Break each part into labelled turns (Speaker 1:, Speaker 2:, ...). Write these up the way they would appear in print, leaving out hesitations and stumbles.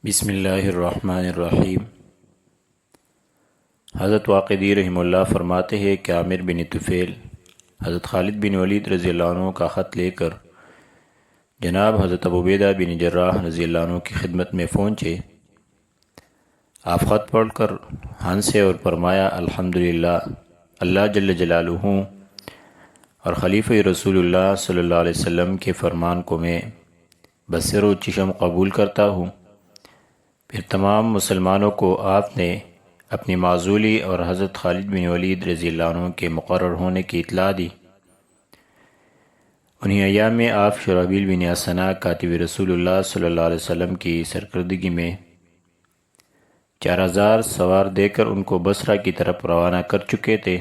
Speaker 1: بسم اللہ الرحمن الرحیم۔ حضرت واقدی رحمہ اللہ فرماتے ہیں کہ عامر بن طفیل حضرت خالد بن ولید رضی اللہ عنہ کا خط لے کر جناب حضرت ابو عبیدہ بن جراح رضی اللہ عنہ کی خدمت میں پہنچے۔ آپ خط پڑھ کر ہنسے اور فرمایا الحمدللہ، اللہ جل جلالہ اور خلیفہ رسول اللہ صلی اللہ علیہ وسلم کے فرمان کو میں بصر و چشم قبول کرتا ہوں۔ پھر تمام مسلمانوں کو آپ نے اپنی معزولی اور حضرت خالد بن ولید رضی اللہ عنہ کے مقرر ہونے کی اطلاع دی۔ انہی ایام میں آپ شرحبیل بن حسنہ کاتب رسول اللہ صلی اللہ علیہ وسلم کی سرکردگی میں 4000 سوار دے کر ان کو بصرہ کی طرف روانہ کر چکے تھے،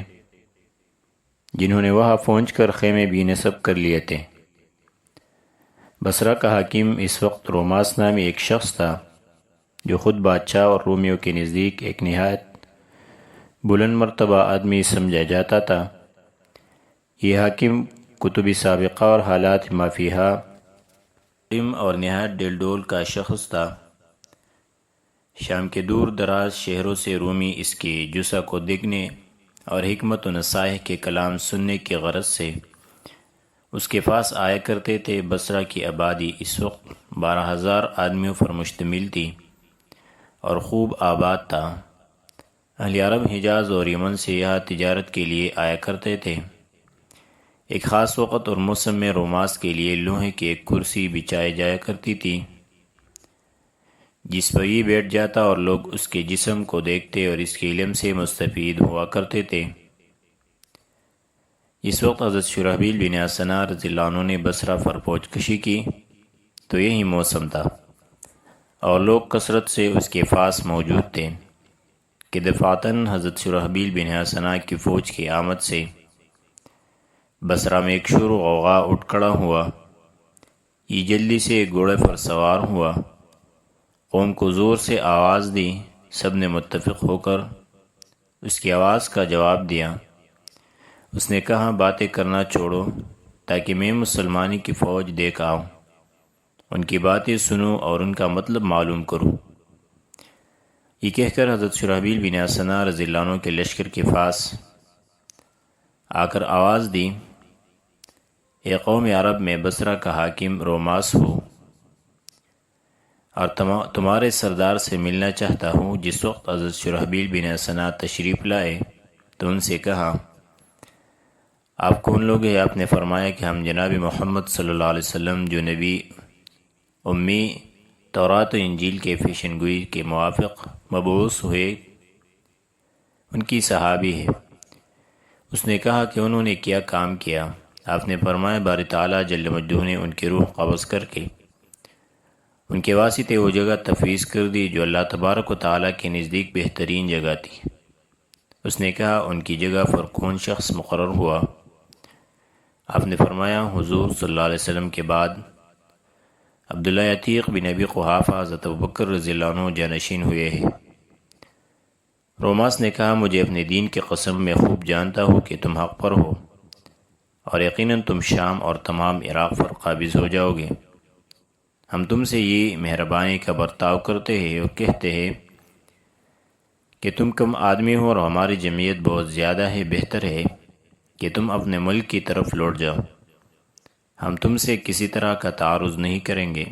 Speaker 1: جنہوں نے وہاں پہنچ کر خیمے بھی نصب کر لیے تھے۔ بصرہ کا حاکم اس وقت روماس نامی ایک شخص تھا، جو خود بادشاہ اور رومیوں کے نزدیک ایک نہایت بلند مرتبہ آدمی سمجھا جاتا تھا۔ یہ حاکم کتب سابقہ اور حالات ما فیہا علم اور نہایت ڈیل ڈول کا شخص تھا۔ شام کے دور دراز شہروں سے رومی اس کی جسہ کو دیکھنے اور حکمت و نصائح کے کلام سننے کی غرض سے اس کے پاس آیا کرتے تھے۔ بصرہ کی آبادی اس وقت 12000 آدمیوں پر مشتمل تھی اور خوب آباد تھا۔ اہل عرب حجاز اور یمن سے یہاں تجارت کے لیے آیا کرتے تھے۔ ایک خاص وقت اور موسم میں روماس کے لیے لوہے کی ایک کرسی بچائی جایا کرتی تھی، جس پر یہ بیٹھ جاتا اور لوگ اس کے جسم کو دیکھتے اور اس کے علم سے مستفید ہوا کرتے تھے۔ اس وقت حضرت شرحبیل بن حسنہ رضی اللہ عنہ نے بصرہ پر پہنچ کشی کی تو یہی موسم تھا اور لوگ کثرت سے اس کے پاس موجود تھے کہ دفعتاً حضرت شرحبیل بن حسنہ کی فوج کی آمد سے بصرہ میں ایک شور و غوغا اٹھ کھڑا ہوا۔ یہ جلدی سے گھوڑے پر سوار ہوا، قوم کو زور سے آواز دی۔ سب نے متفق ہو کر اس کی آواز کا جواب دیا۔ اس نے کہا باتیں کرنا چھوڑو تاکہ میں مسلمانی کی فوج دیکھ آؤں، ان کی باتیں سنوں اور ان کا مطلب معلوم کروں۔ یہ کہہ کر حضرت شرحبیل بن حسنہ رضی اللہ عنہ کے لشکر کے پاس آ کر آواز دی، اے قوم عرب، میں بصرہ کا حاکم روماس ہوں اور تمہارے سردار سے ملنا چاہتا ہوں۔ جس وقت حضرت شرحبیل بن حسنہ تشریف لائے تو ان سے کہا، آپ کون لوگ ہیں؟ آپ نے فرمایا کہ ہم جناب محمد صلی اللہ علیہ وسلم، جو نبی امی تورات و انجیل کے پیشن گوئی کے موافق مبعوث ہوئے، ان کی صحابی ہے۔ اس نے کہا کہ انہوں نے کیا کام کیا؟ آپ نے فرمایا باری تعالیٰ جل مجدہ نے ان کی روح قبض کر کے ان کے واسطے وہ جگہ تفویض کر دی جو اللہ تبارک و تعالیٰ کے نزدیک بہترین جگہ تھی۔ اس نے کہا ان کی جگہ پر کون شخص مقرر ہوا؟ آپ نے فرمایا حضور صلی اللہ علیہ وسلم کے بعد عبداللہ عتیق بن ابی قحافہ حضرت ابوبکر رضی اللہ عنہ جانشین ہوئے ہیں۔ روماس نے کہا مجھے اپنے دین کی قسم میں خوب جانتا ہوں کہ تم حق پر ہو اور یقیناً تم شام اور تمام عراق پر قابض ہو جاؤ گے۔ ہم تم سے یہ مہربانی کا برتاؤ کرتے ہیں اور کہتے ہیں کہ تم کم آدمی ہو اور ہماری جمعیت بہت زیادہ ہے، بہتر ہے کہ تم اپنے ملک کی طرف لوٹ جاؤ۔ ہم تم سے کسی طرح کا تعارض نہیں کریں گے۔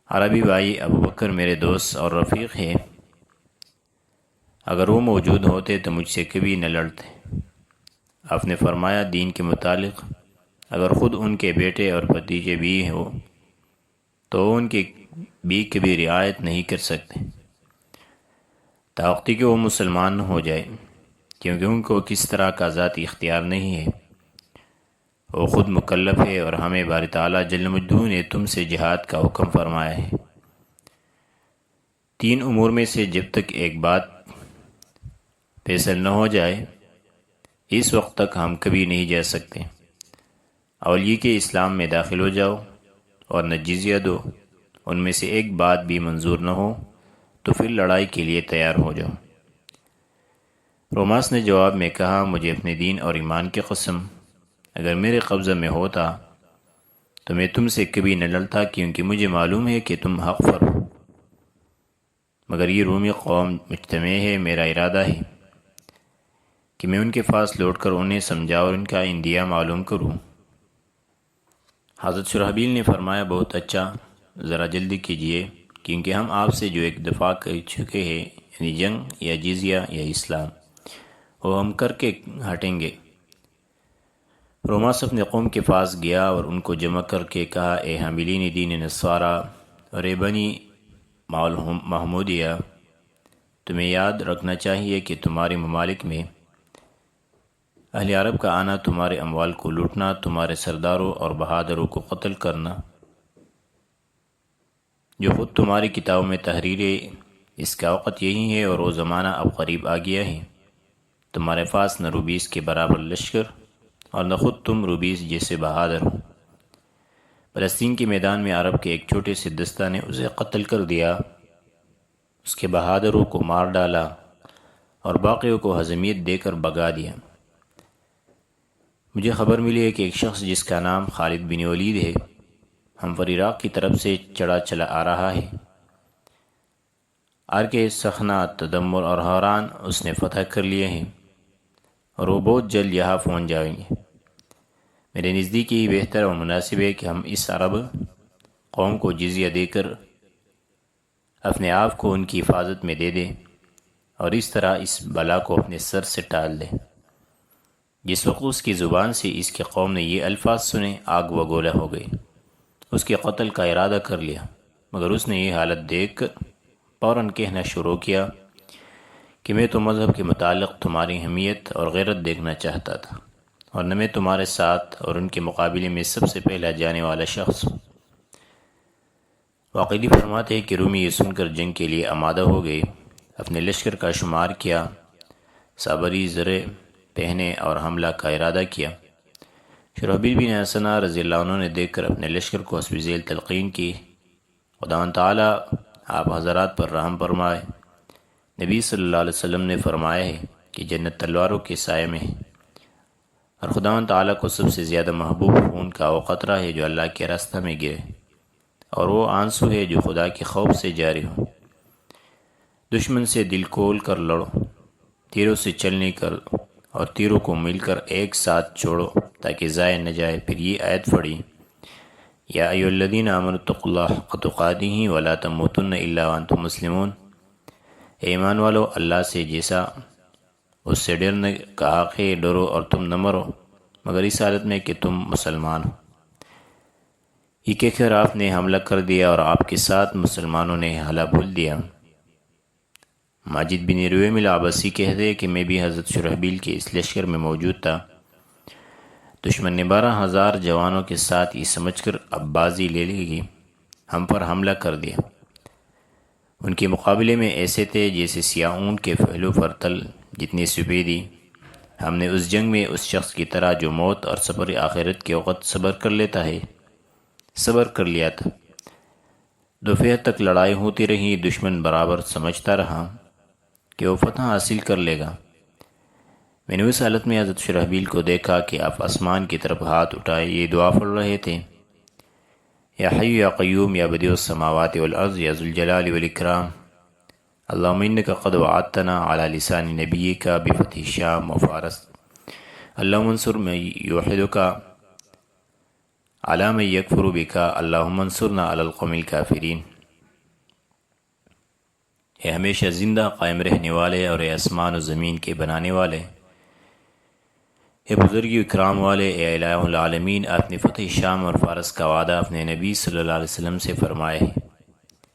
Speaker 1: عربی بھائی ابوبکر میرے دوست اور رفیق ہے، اگر وہ موجود ہوتے تو مجھ سے کبھی نہ لڑتے۔ آپ نے فرمایا دین کے متعلق اگر خود ان کے بیٹے اور بھتیجے بھی ہو تو ان کی بھی کبھی رعایت نہیں کر سکتے تاوقتی کہ وہ مسلمان نہ ہو جائے، کیونکہ ان کو کس طرح کا ذاتی اختیار نہیں ہے، وہ خود مکلف ہے اور ہمیں باری تعالیٰ جل مجدہ نے تم سے جہاد کا حکم فرمایا ہے۔ 3 امور میں سے جب تک ایک بات فیصل نہ ہو جائے اس وقت تک ہم کبھی نہیں جا سکتے۔ اول یہ کہ اسلام میں داخل ہو جاؤ اور نہ جزیہ دو، ان میں سے ایک بات بھی منظور نہ ہو تو پھر لڑائی کے لیے تیار ہو جاؤ۔ روماس نے جواب میں کہا مجھے اپنے دین اور ایمان کی قسم اگر میرے قبضہ میں ہوتا تو میں تم سے کبھی نہ لڑتا، کیونکہ مجھے معلوم ہے کہ تم حق پر ہو۔ مگر یہ رومی قوم مجتمع ہے، میرا ارادہ ہے کہ میں ان کے پاس لوٹ کر انہیں سمجھا اور ان کا اندیا معلوم کروں۔ حضرت شرحبیل نے فرمایا بہت اچھا، ذرا جلدی کیجیے، کیونکہ ہم آپ سے جو ایک دفعہ کر چکے ہیں، یعنی جنگ یا جزیہ یا اسلام، وہ ہم کر کے ہٹیں گے۔ روماس اپنے قوم کے پاس گیا اور ان کو جمع کر کے کہا، اے حاملین دین نصارہ اور اے بنی محمودیہ، تمہیں یاد رکھنا چاہیے کہ تمہارے ممالک میں اہل عرب کا آنا، تمہارے اموال کو لوٹنا، تمہارے سرداروں اور بہادروں کو قتل کرنا، جو خود تمہاری کتابوں میں تحریر ہے، اس کا وقت یہی ہے اور وہ زمانہ اب قریب آ گیا ہے۔ تمہارے پاس نہ روبیس کے برابر لشکر اور نہ خود تم روبیس جیسے بہادر ہو۔ فلسطین کے میدان میں عرب کے ایک چھوٹے سے دستہ نے اسے قتل کر دیا، اس کے بہادروں کو مار ڈالا اور باقیوں کو ہزیمت دے کر بھگا دیا۔ مجھے خبر ملی ہے کہ ایک شخص جس کا نام خالد بن ولید ہے، ہم پر عراق کی طرف سے چلا آ رہا ہے۔ کے سخنا، تدمر اور حوران اس نے فتح کر لیے ہیں اور وہ بہت جلد یہاں پہنچ جائیں گے۔ میرے نزدیک یہ بہتر اور مناسب ہے کہ ہم اس عرب قوم کو جزیہ دے کر اپنے آپ کو ان کی حفاظت میں دے دیں اور اس طرح اس بلا کو اپنے سر سے ٹال دیں۔ جس وقت اس کی زبان سے اس کی قوم نے یہ الفاظ سنے، آگ وگولا ہو گئی، اس کے قتل کا ارادہ کر لیا، مگر اس نے یہ حالت دیکھ کر فوراً کہنا شروع کیا کہ میں تو مذہب کے متعلق تمہاری حمیت اور غیرت دیکھنا چاہتا تھا، اور نہ میں تمہارے ساتھ اور ان کے مقابلے میں سب سے پہلا جانے والا شخص ہوں۔ واقعی فرماتے ہیں کہ رومی یہ سن کر جنگ کے لیے آمادہ ہو گئے، اپنے لشکر کا شمار کیا، صابری زرے پہنے اور حملہ کا ارادہ کیا۔ شرحبیل بن حسنہ رضی اللہ عنہ نے دیکھ کر اپنے لشکر کو حسب ذیل تلقین کی، خداوند تعالیٰ آپ حضرات پر رحم فرمائے۔ نبی صلی اللہ علیہ وسلم نے فرمایا ہے کہ جنت تلواروں کے سائے میں ہے، اور خداوند تعالیٰ کو سب سے زیادہ محبوب خون کا وہ قطرہ ہے جو اللہ کے راستہ میں گرے، اور وہ آنسو ہے جو خدا کے خوف سے جاری ہو۔ دشمن سے دل کھول کر لڑو، تیروں سے چلنے کر اور تیروں کو مل کر ایک ساتھ چھوڑو تاکہ ضائع نہ جائے۔ پھر یہ آیت پڑھی، یا ایھا الذین آمنوا اتقوا اللہ حق تقاتہ ولا تموتن الا وانتم مسلمون۔ اے ایمان والو، اللہ سے جیسا اس سے ڈرنے کا حق ہے ڈرو اور تم نہ مرو مگر اس حالت میں کہ تم مسلمان ہو۔ یہ کہہ کر آپ نے حملہ کر دیا اور آپ کے ساتھ مسلمانوں نے حلہ بھول دیا۔ ماجد بن رویم العبسی کہتے ہیں کہ میں بھی حضرت شرحبیل کے اس لشکر میں موجود تھا۔ دشمن نے 12,000 جوانوں کے ساتھ یہ سمجھ کر اب بازی لے لے گی، ہم پر حملہ کر دیا۔ ان کے مقابلے میں ایسے تھے جیسے سیاہ اونٹ کے پہلو پر تل جتنی سفیدی۔ ہم نے اس جنگ میں اس شخص کی طرح جو موت اور صبر آخرت کے وقت صبر کر لیتا ہے، صبر کر لیا تھا۔ دوپہر تک لڑائی ہوتی رہی، دشمن برابر سمجھتا رہا کہ وہ فتح حاصل کر لے گا۔ میں نے اس حالت میں حضرت شرحبیل کو دیکھا کہ آپ آسمان کی طرف ہاتھ اٹھائے یہ دعا پڑھ رہے تھے، یا حی یا قیوم یا بدیع السماوات والارض یا ذو الجلال والاکرام، اللہم انک قد وعدتنا علی لسان نبیک بفتح الشام و فارس، اللہم انصر من یوحدک علی من یکفر بک، اللہم انصرنا علی القوم الکافرین۔ اے ہمیشہ زندہ قائم رہنے والے اور اے آسمان و زمین کے بنانے والے، اے بزرگی و اکرام والے، اے الہ العالمین، آپ نے فتح شام اور فارس کا وعدہ اپنے نبی صلی اللہ علیہ وسلم سے فرمایا ہے۔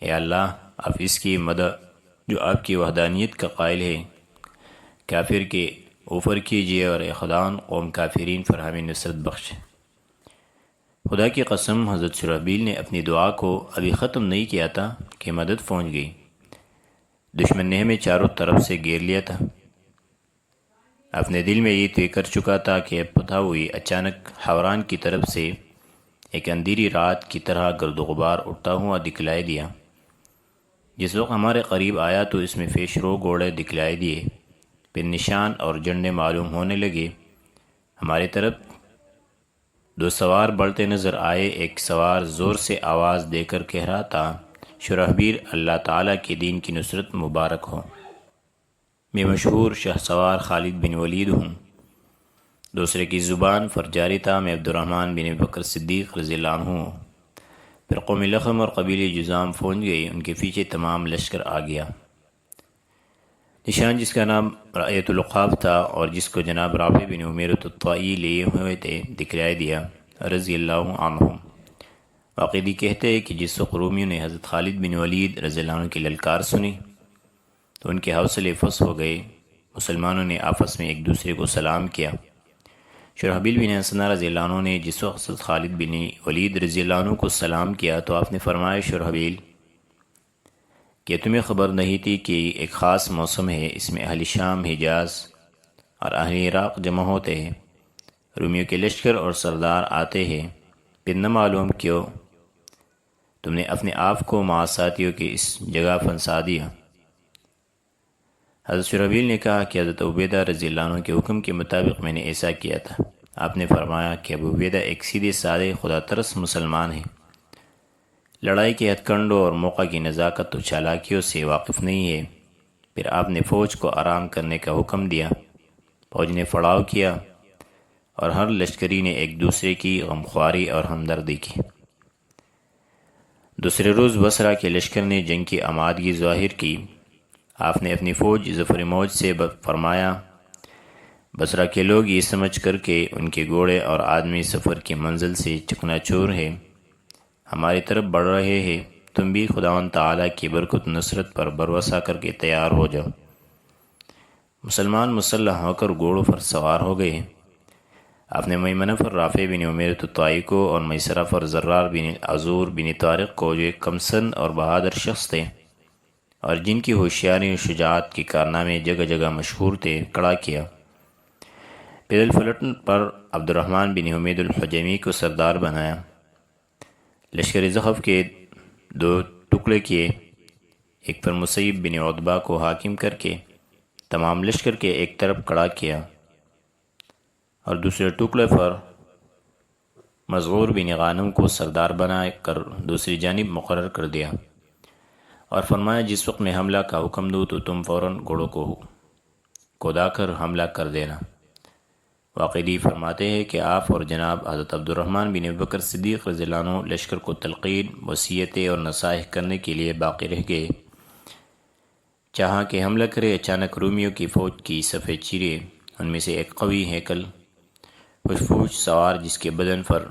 Speaker 1: اے اللہ، آپ اس کی مدد جو آپ کی وحدانیت کا قائل ہے کافر کے اوپر کیجیے، اور اے خداوند قوم کافرین پر ہمیں نصرت بخش۔ خدا کی قسم، حضرت شرحبیل نے اپنی دعا کو ابھی ختم نہیں کیا تھا کہ مدد پہنچ گئی۔ دشمن نے ہمیں چاروں طرف سے گھیر لیا تھا۔ اپنے دل میں یہ طے کر چکا تھا کہ اب پتہ ہوئی، اچانک حوران کی طرف سے ایک اندھیری رات کی طرح گرد و غبار اٹھتا ہوا دکھلائی دیا۔ جس وقت ہمارے قریب آیا تو اس میں پیش رو گھوڑے دکھلائی دیے، پھر نشان اور جھنڈے معلوم ہونے لگے۔ ہماری طرف 2 سوار بڑھتے نظر آئے۔ ایک سوار زور سے آواز دے کر کہہ رہا تھا، شرحبیل اللہ تعالیٰ کے دین کی نصرت مبارک ہو۔ میں مشہور شاہ سوار خالد بن ولید ہوں، دوسرے کی زبان فرجاری تھا، میں عبد الرحمن بن بکر صدیق رضی اللہ عنہ ہوں۔ پھر قوم لخم اور قبیل جزام پہنچ گئی، ان کے پیچھے تمام لشکر آ گیا۔ نشان جس کا نام رایت العقاب تھا اور جس کو جناب رافع بن عمیرۃ الطائی لیے ہوئے تھے دکھلائی دیا رضی اللہ عنہم۔ واقعی کہتے ہیں کہ جس وقت رومیوں نے حضرت خالد بن ولید رضی اللہ عنہ کی للکار سنی تو ان کے حوصلے فس ہو گئے۔ مسلمانوں نے آپس میں ایک دوسرے کو سلام کیا۔ شرحبیل بن حسنہ رضی اللہ عنہ نے جس وقت حضرت خالد بن ولید رضی اللہ عنہ کو سلام کیا تو آپ نے فرمایا، شرحبیل کہ تمہیں خبر نہیں تھی کہ ایک خاص موسم ہے، اس میں اہل شام، حجاز اور اہل عراق جمع ہوتے ہیں، رومیوں کے لشکر اور سردار آتے ہیں، پھر نہ معلوم کیوں تم نے اپنے آپ کو مع ساتھیوں کی اس جگہ پھنسا دیا۔ حضرت شرحبیل نے کہا کہ حضرت عبیدہ رضی اللہ عنہ کے حکم کے مطابق میں نے ایسا کیا تھا۔ آپ نے فرمایا کہ ابو عبیدہ ایک سیدھے سادے خدا ترس مسلمان ہیں، لڑائی کے ہتھ کنڈوں اور موقع کی نزاکت و چالاکیوں سے واقف نہیں ہے۔ پھر آپ نے فوج کو آرام کرنے کا حکم دیا، فوج نے پڑاؤ کیا اور ہر لشکری نے ایک دوسرے کی غمخواری اور ہمدردی کی۔ دوسرے روز بصرہ کے لشکر نے جنگ کی آمادگی ظاہر کی۔ آپ نے اپنی فوج ظفر موج سے فرمایا، بصرہ کے لوگ یہ سمجھ کر کہ ان کے گھوڑے اور آدمی سفر کی منزل سے چکنا چور ہیں، ہماری طرف بڑھ رہے ہیں، تم بھی خداوند تعالیٰ کی برکت نصرت پر بھروسہ کر کے تیار ہو جاؤ۔ مسلمان مسلح ہو کر گھوڑوں پر سوار ہو گئے۔ آپ نے میمنہ پر رافع بن عمیرۃ الطائی کو اور میسرہ پر زرار بن عزور بن طارق کو، جو ایک کم سن اور بہادر شخص تھے اور جن کی ہوشیاری و شجاعت کے کارنامے جگہ جگہ مشہور تھے، کھڑا کیا۔ پیدل پلٹن پر عبد الرحمن بن حمید الحجمی کو سردار بنایا۔ لشکر زخف کے دو ٹکڑے کیے، ایک پر مسیب بن عتبہ کو حاکم کر کے تمام لشکر کے ایک طرف کھڑا کیا اور دوسرے ٹکڑے پر مزغور بن غانم کو سردار بنا کر دوسری جانب مقرر کر دیا اور فرمایا، جس وقت میں حملہ کا حکم دوں تو تم فوراً گھوڑوں کو کودا کر حملہ کر دینا۔ واقعی فرماتے ہیں کہ آپ اور جناب حضرت عبد الرحمن بن بکر صدیق رضی اللہ عنہ لشکر کو تلقین، وصیتیں اور نصائح کرنے کے لیے باقی رہ گئے۔ چاہا کہ حملہ کرے، اچانک رومیوں کی فوج کی صفیں چیرے، ان میں سے ایک قوی ہیکل فوج سوار جس کے بدن پر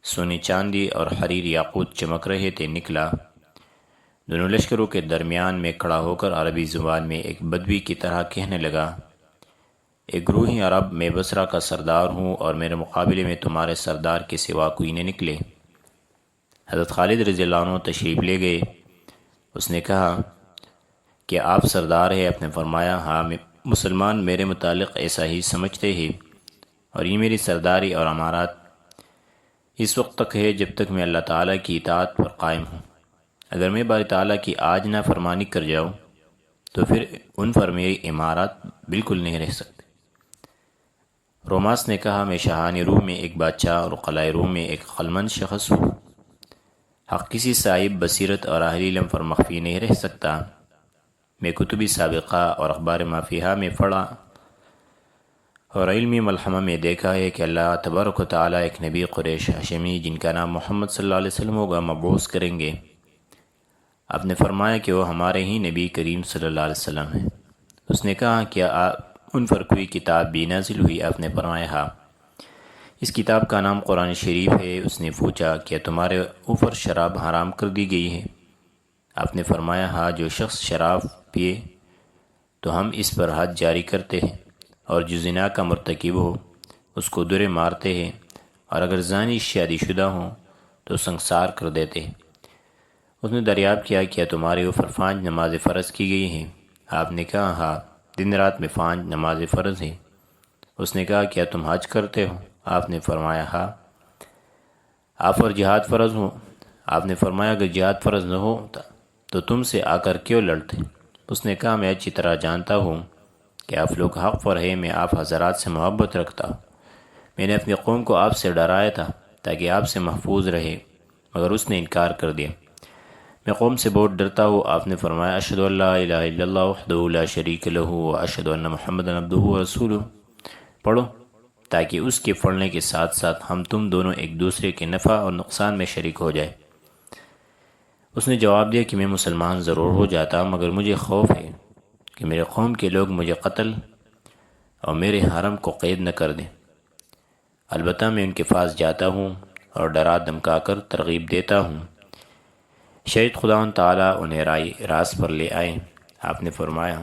Speaker 1: سونے چاندی اور حریر یاقوت چمک رہے تھے نکلا۔ دونوں لشکروں کے درمیان میں کھڑا ہو کر عربی زبان میں ایک بدوی کی طرح کہنے لگا، ایک گروہی عرب، میں بصرہ کا سردار ہوں اور میرے مقابلے میں تمہارے سردار کے سوا کوئی نہ نکلے۔ حضرت خالد رضی اللہ عنہ تشریف لے گئے۔ اس نے کہا کہ آپ سردار ہیں؟ آپ نے فرمایا، ہاں، مسلمان میرے متعلق ایسا ہی سمجھتے ہیں اور یہ میری سرداری اور امارات اس وقت تک ہے جب تک میں اللہ تعالیٰ کی اطاعت پر قائم ہوں۔ اگر میں باری تعالیٰ کی آج نافرمانی کر جاؤں تو پھر ان پر میری امارات بالکل نہیں رہ سکتے۔ روماس نے کہا، میں شاہان روم میں ایک بادشاہ اور قلعہ روم میں ایک عقلمند شخص ہوں۔ حق کسی صاحب بصیرت اور اہل علم پر مخفی نہیں رہ سکتا۔ میں کتبی سابقہ اور اخبار مافیہ میں پڑھا اور علمی ملحمہ میں دیکھا ہے کہ اللہ تبارک و تعالیٰ ایک نبی قریش ہاشمی جن کا نام محمد صلی اللہ علیہ وسلم ہوگا مبعوث کریں گے۔ آپ نے فرمایا کہ وہ ہمارے ہی نبی کریم صلی اللہ علیہ وسلم ہیں۔ اس نے کہا، کیا ان پر کوئی کتاب بھی نازل ہوئی؟ آپ نے فرمایا، ہاں، اس کتاب کا نام قرآن شریف ہے۔ اس نے پوچھا، کیا تمہارے اوپر شراب حرام کر دی گئی ہے؟ آپ نے فرمایا، ہاں، جو شخص شراب پیے تو ہم اس پر حد جاری کرتے ہیں، اور جو زنا کا مرتکب ہو اس کو درے مارتے ہیں، اور اگر زانی شادی شدہ ہوں تو سنسار کر دیتے ہیں۔ اس نے دریافت کیا تمہارے اوپر 5 نماز فرض کی گئی ہیں؟ آپ نے کہا، ہاں، دن رات میں 5 نماز فرض ہیں۔ اس نے کہا، کیا تم حج کرتے ہو؟ آپ نے فرمایا، ہاں۔ آپ پر جہاد فرض ہو؟ آپ نے فرمایا، اگر جہاد فرض نہ ہوتا تو تم سے آ کر کیوں لڑتے؟ اس نے کہا، میں اچھی طرح جانتا ہوں کہ آپ لوگ حق پر ہیں، میں آپ حضرات سے محبت رکھتا ہوں۔ میں نے اپنی قوم کو آپ سے ڈرایا تھا تاکہ آپ سے محفوظ رہے، مگر اس نے انکار کر دیا۔ میں قوم سے بہت ڈرتا ہوں۔ آپ نے فرمایا اشہد ان لا الہ الا اللہ وحدہ لا شریک لہ واشہد ان محمدا عبدہ ورسولہ، پڑھو تاکہ اس کے پڑھنے کے ساتھ ساتھ ہم تم دونوں ایک دوسرے کے نفع اور نقصان میں شریک ہو جائے۔ اس نے جواب دیا کہ میں مسلمان ضرور ہو جاتا مگر مجھے خوف ہے کہ میرے قوم کے لوگ مجھے قتل اور میرے حرم کو قید نہ کر دیں، البتہ میں ان کے پاس جاتا ہوں اور ڈرا دھمکا کر ترغیب دیتا ہوں، شاید خداوند تعالیٰ انہیں راست پر لے آئے۔ آپ نے فرمایا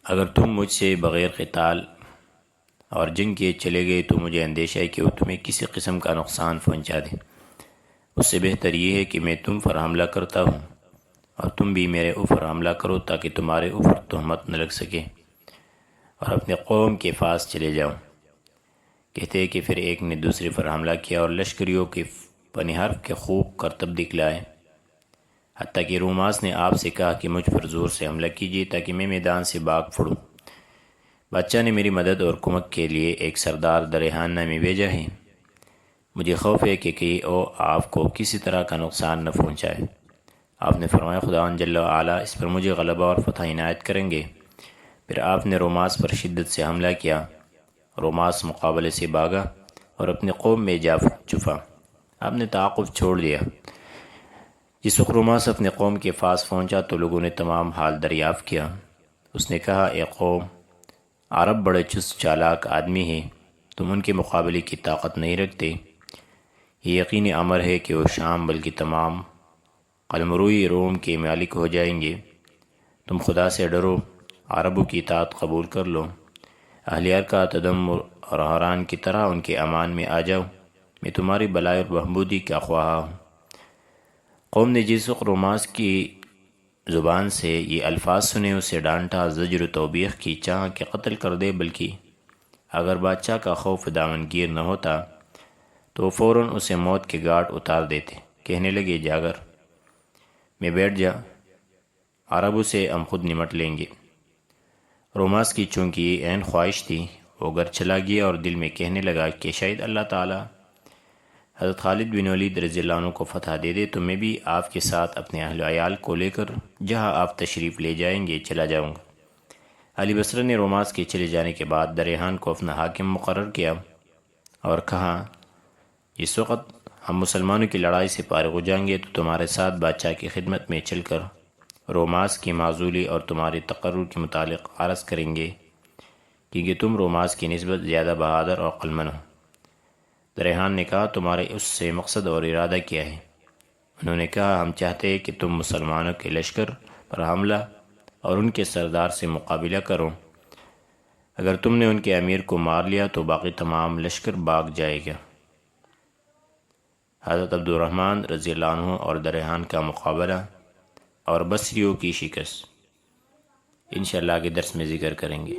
Speaker 1: اگر تم مجھ سے بغیر قتال اور جنگ کے چلے گئے تو مجھے اندیشہ ہے کہ وہ تمہیں کسی قسم کا نقصان پہنچا دے، اس سے بہتر یہ ہے کہ میں تم پر حملہ کرتا ہوں اور تم بھی میرے اوپر حملہ کرو تاکہ تمہارے اوپر تہمت نہ لگ سکے اور اپنے قوم کے پاس چلے جاؤ۔ کہتے ہیں کہ پھر ایک نے دوسرے پر حملہ کیا اور لشکریوں کے پنہرف کے خوب کرتب دکھلائے، حتیٰ کہ روماس نے آپ سے کہا کہ مجھ پر زور سے حملہ کیجیے تاکہ میں میدان سے بھاگ پھڑوں۔ بادشاہ نے میری مدد اور کمک کے لیے ایک سردار درحان نامی بھیجا ہے، مجھے خوف ہے کہ وہ آپ کو کسی طرح کا نقصان نہ پہنچائے۔ آپ نے فرمایا خداوند جل وعلا اس پر مجھے غلبہ اور فتح عنایت کریں گے۔ پھر آپ نے روماس پر شدت سے حملہ کیا، روماس مقابلے سے بھاگا اور اپنی قوم میں جا چھپا۔ آپ نے تعاقب چھوڑ دیا۔ جس وقت روماس اپنے قوم کے پاس پہنچا تو لوگوں نے تمام حال دریافت کیا۔ اس نے کہا اے قوم، عرب بڑے چست چالاک آدمی ہیں، تم ان کے مقابلے کی طاقت نہیں رکھتے۔ یہ یقینی امر ہے کہ وہ شام بلکہ تمام قلمروئی روم کے مالک ہو جائیں گے۔ تم خدا سے ڈرو، عربوں کی اطاعت قبول کر لو، اہلیار کا تدمر اور حران کی طرح ان کے امان میں آ جاؤ، میں تمہاری بلائی اور بہبودی کا خواہاں ہوں۔ قوم نے جس وقت روماس کی زبان سے یہ الفاظ سنے اسے ڈانٹا، زجر و توبیخ کی، چاہا کہ قتل کر دے، بلکہ اگر بادشاہ کا خوف دامنگیر نہ ہوتا تو وہ فوراً اسے موت کے گھاٹ اتار دیتے۔ کہنے لگے جاگر میں بیٹھ جا، عربوں سے ہم خود نمٹ لیں گے۔ روماس کی چونکہ یہ عین خواہش تھی، وہ گھر چلا گیا اور دل میں کہنے لگا کہ شاید اللہ تعالیٰ حضرت خالد بن ولید رضی اللہ عنہ کو فتح دے دے تو میں بھی آپ کے ساتھ اپنے اہل و عیال کو لے کر جہاں آپ تشریف لے جائیں گے چلا جاؤں گا۔ علی بصری نے روماس کے چلے جانے کے بعد درحان کو اپنا حاکم مقرر کیا اور کہا اس وقت ہم مسلمانوں کی لڑائی سے فارغ ہو جائیں گے تو تمہارے ساتھ بادشاہ کی خدمت میں چل کر روماس کی معزولی اور تمہاری تقرر کے متعلق عرض کریں گے، کیونکہ تم روماس کی نسبت زیادہ بہادر اور عقلمند ہو۔ درحان نے کہا تمہارے اس سے مقصد اور ارادہ کیا ہے؟ انہوں نے کہا ہم چاہتے ہیں کہ تم مسلمانوں کے لشکر پر حملہ اور ان کے سردار سے مقابلہ کرو، اگر تم نے ان کے امیر کو مار لیا تو باقی تمام لشکر بھاگ جائے گا۔ حضرت عبد الرحمن رضی اللہ عنہ اور درحان کا مقابلہ اور بصریوں کی شکست انشاءاللہ آگے درس میں ذکر کریں گے۔